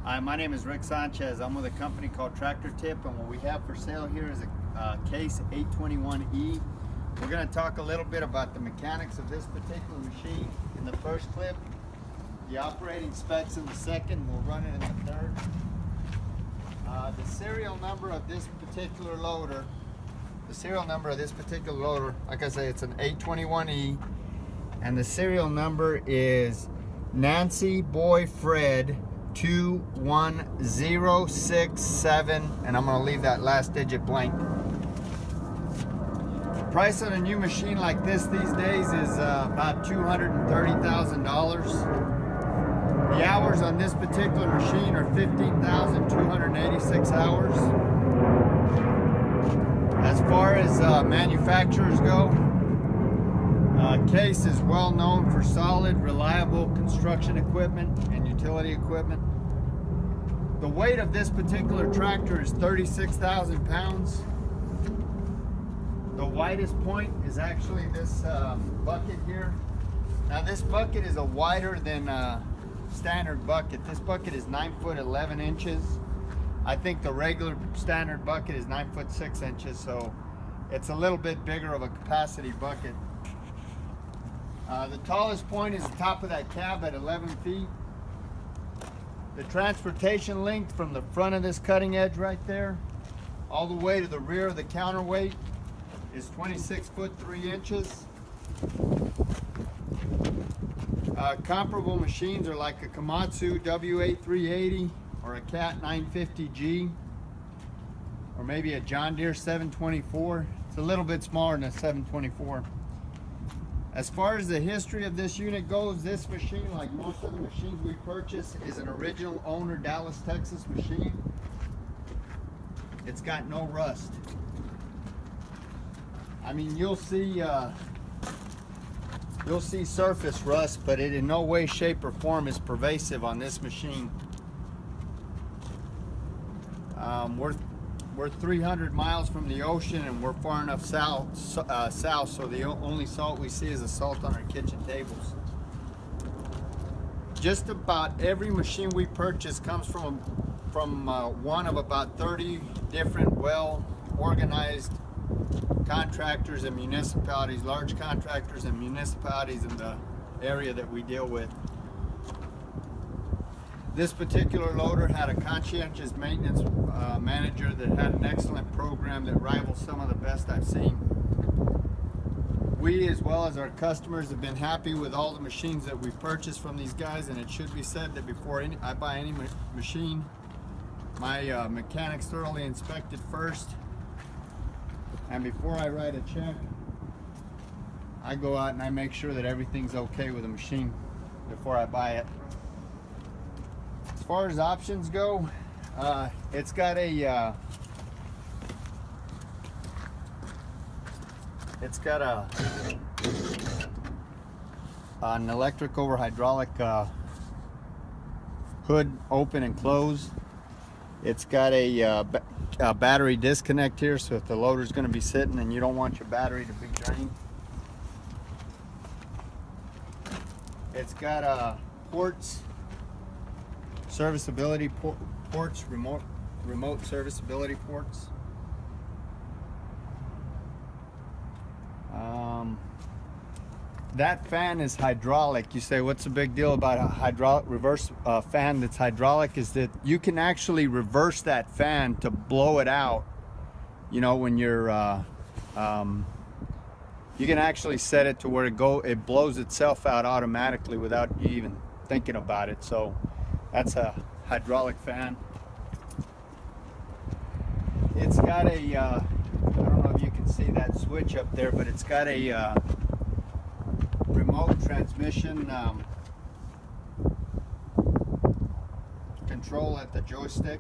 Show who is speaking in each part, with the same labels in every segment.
Speaker 1: Hi, my name is Rick Sanchez. I'm with a company called Tractor Tip, and what we have for sale here is a Case821E. We're going to talk a little bit about the mechanics of this particular machine in the first clip, the operating specs in the second, we'll run it in the third. The serial number of this particular loader, like I say, it's an 821E, and the serial number is Nancy Boy Fred 21067, and I'm going to leave that last digit blank. The price of a new machine like this these days is about $230,000. The hours on this particular machine are 15,286 hours. As far as manufacturers go, Case is well known for solid, reliable construction equipment and utility equipment. The weight of this particular tractor is 36,000 pounds. The widest point is actually this bucket here. Now this bucket is a wider than standard bucket. This bucket is 9 foot 11 inches. I think the regular standard bucket is 9 foot 6 inches, so it's a little bit bigger of a capacity bucket. The tallest point is the top of that cab at 11 feet. The transportation length from the front of this cutting edge right there all the way to the rear of the counterweight is 26 foot 3 inches. Comparable machines are like a Komatsu W8380 or a Cat 950G or maybe a John Deere 724. It's a little bit smaller than a 724. As far as the history of this unit goes, this machine, like most of the machines we purchase, is an original owner Dallas, Texas machine. It's got no rust. I mean, you'll see surface rust, but it in no way, shape, or form is pervasive on this machine. We're 300 miles from the ocean, and we're far enough south, so the only salt we see is the salt on our kitchen tables. Just about every machine we purchase comes from one of about 30 different well-organized contractors and municipalities, large contractors and municipalities in the area that we deal with. This particular loader had a conscientious maintenance manager that had an excellent program that rivals some of the best I've seen. We, as well as our customers, have been happy with all the machines that we purchased from these guys, and it should be said that before I buy any machine, my mechanics thoroughly inspect it first, and before I write a check, I go out and I make sure that everything's okay with the machine before I buy it. As far as options go, it's got an electric over hydraulic hood open and close. It's got a battery disconnect here, so if the loader's going to be sitting and you don't want your battery to be drained. It's got ports, serviceability ports, remote serviceability ports. That fan is hydraulic. You say, what's the big deal about a hydraulic reverse fan that's hydraulic? Is that you can actually reverse that fan to blow it out. You know, when you're you can actually set it to where it blows itself out automatically without you even thinking about it. So that's a hydraulic fan. It's got a I don't know if you can see that switch up there, but it's got a remote transmission control at the joystick.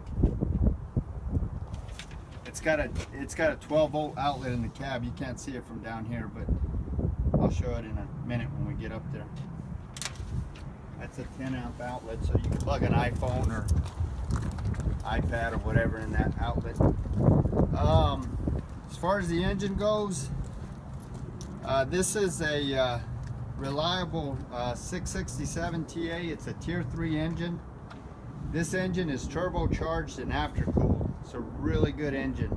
Speaker 1: It's got a 12-volt outlet in the cab. You can't see it from down here, but I'll show it in a minute when we get up there. That's a 10-amp outlet, so you can plug an iPhone or iPad or whatever in that outlet. As far as the engine goes, this is a reliable 667 TA. It's a tier 3 engine. This engine is turbocharged and aftercooled. It's a really good engine.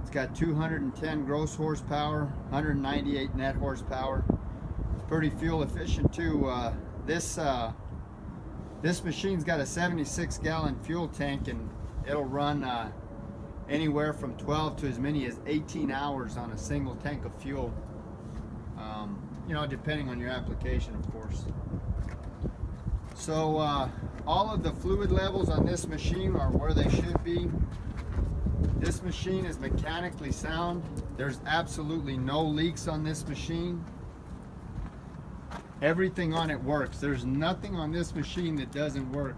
Speaker 1: It's got 210 gross horsepower, 198 net horsepower. It's pretty fuel efficient too. This machine's got a 76-gallon fuel tank, and it'll run anywhere from 12 to as many as 18 hours on a single tank of fuel. You know, depending on your application, of course. So all of the fluid levels on this machine are where they should be. This machine is mechanically sound. There's absolutely no leaks on this machine. Everything on it works. There's nothing on this machine that doesn't work.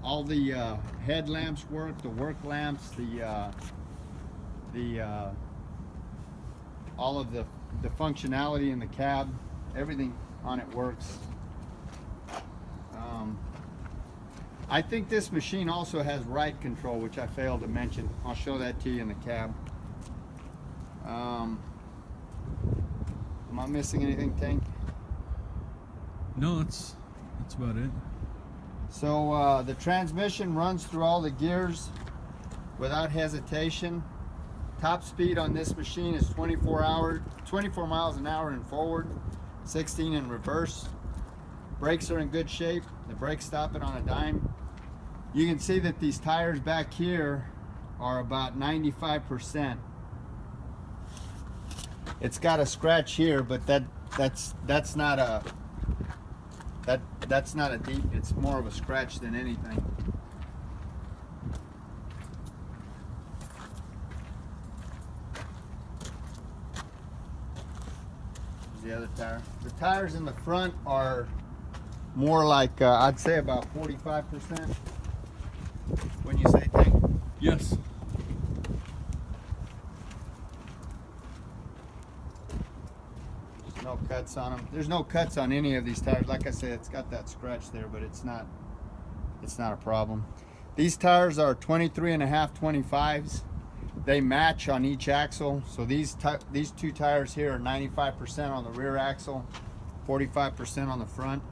Speaker 1: All the headlamps work, the work lamps, all of the functionality in the cab, everything on it works. I think this machine also has ride control, which I failed to mention. I'll show that to you in the cab. Am I missing anything, Tank?
Speaker 2: No, that's about it.
Speaker 1: So the transmission runs through all the gears without hesitation. Top speed on this machine is 24 miles an hour in forward, 16 in reverse. Brakes are in good shape. The brakes stop it on a dime. You can see that these tires back here are about 95%. It's got a scratch here, but that's not a deep. It's more of a scratch than anything. The other tire. The tires in the front are more like I'd say about 45%. When you say Tank?
Speaker 2: Yes.
Speaker 1: There's no cuts on them. There's no cuts on any of these tires. Like I said, it's got that scratch there, but it's not a problem. These tires are 23.5 25s. They match on each axle. So these two tires here are 95% on the rear axle, 45% on the front.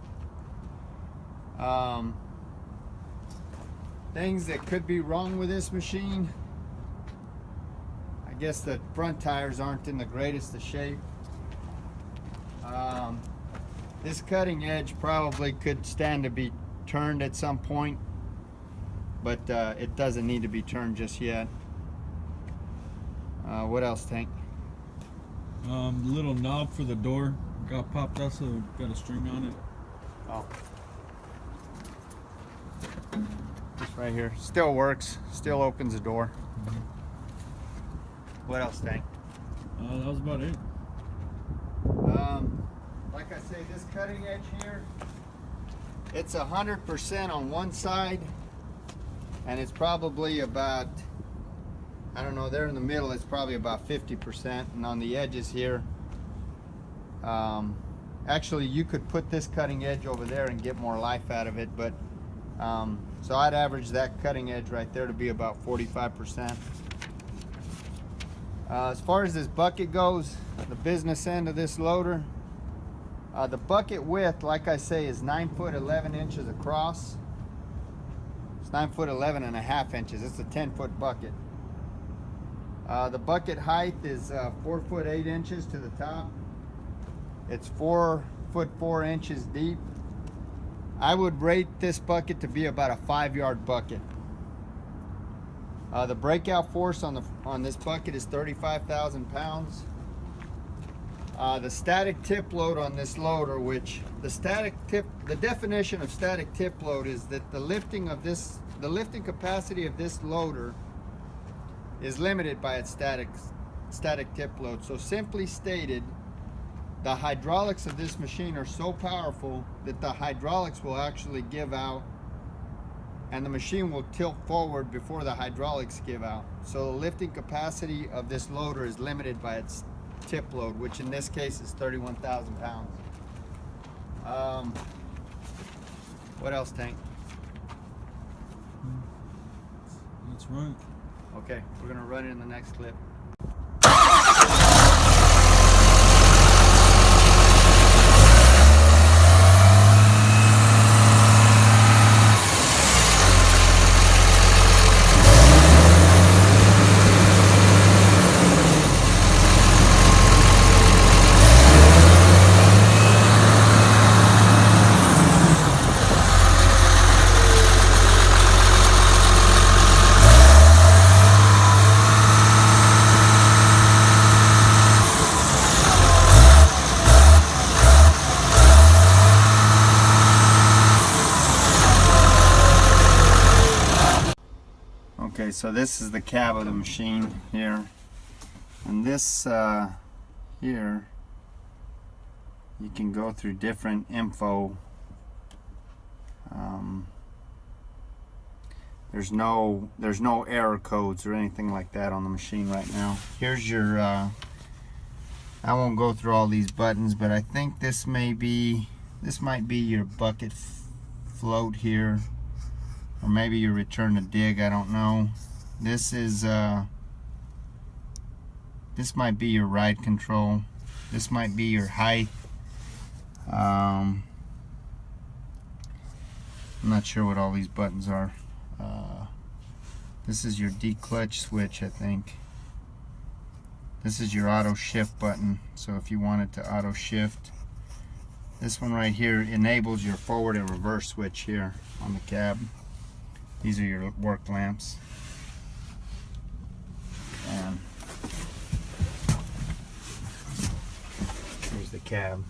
Speaker 1: Things that could be wrong with this machine. I guess the front tires aren't in the greatest of shape. This cutting edge probably could stand to be turned at some point, but it doesn't need to be turned just yet. What else, Tank?
Speaker 2: Little knob for the door got popped out, so got a string on it.
Speaker 1: Oh. This right here still works, still opens the door.
Speaker 2: Mm-hmm.
Speaker 1: What else, Tank?
Speaker 2: That was about it.
Speaker 1: Like I say, this cutting edge here, it's 100% on one side, and it's probably about, I don't know, there in the middle it's probably about 50%, and on the edges here, actually you could put this cutting edge over there and get more life out of it, but so I'd average that cutting edge right there to be about 45%. As far as this bucket goes, the business end of this loader, the bucket width, like I say, is 9 foot 11 inches across. It's 9 foot 11 and a half inches. It's a 10-foot bucket. The bucket height is 4 foot 8 inches to the top. It's 4 foot 4 inches deep. I would rate this bucket to be about a 5-yard bucket. The breakout force on this bucket is 35,000 pounds. The static tip load on this loader, which the definition of static tip load is that the lifting capacity of this loader is limited by its static tip load. So simply stated, the hydraulics of this machine are so powerful that the hydraulics will actually give out, and the machine will tilt forward before the hydraulics give out. So the lifting capacity of this loader is limited by its tip load, which in this case is 31,000 pounds. What else, Tank?
Speaker 2: That's right.
Speaker 1: Okay, we're gonna run it in the next clip. Okay, so this is the cab of the machine here, and this here, you can go through different info. There's no error codes or anything like that on the machine right now. Here's your I won't go through all these buttons, but I think this might be your bucket float here, or maybe your return to dig, I don't know. This is this might be your ride control. This might be your height. I'm not sure what all these buttons are. This is your declutch switch, I think. This is your auto shift button, so if you wanted to auto shift. This one right here enables your forward and reverse switch here on the cab. These are your work lamps. And here's the cab.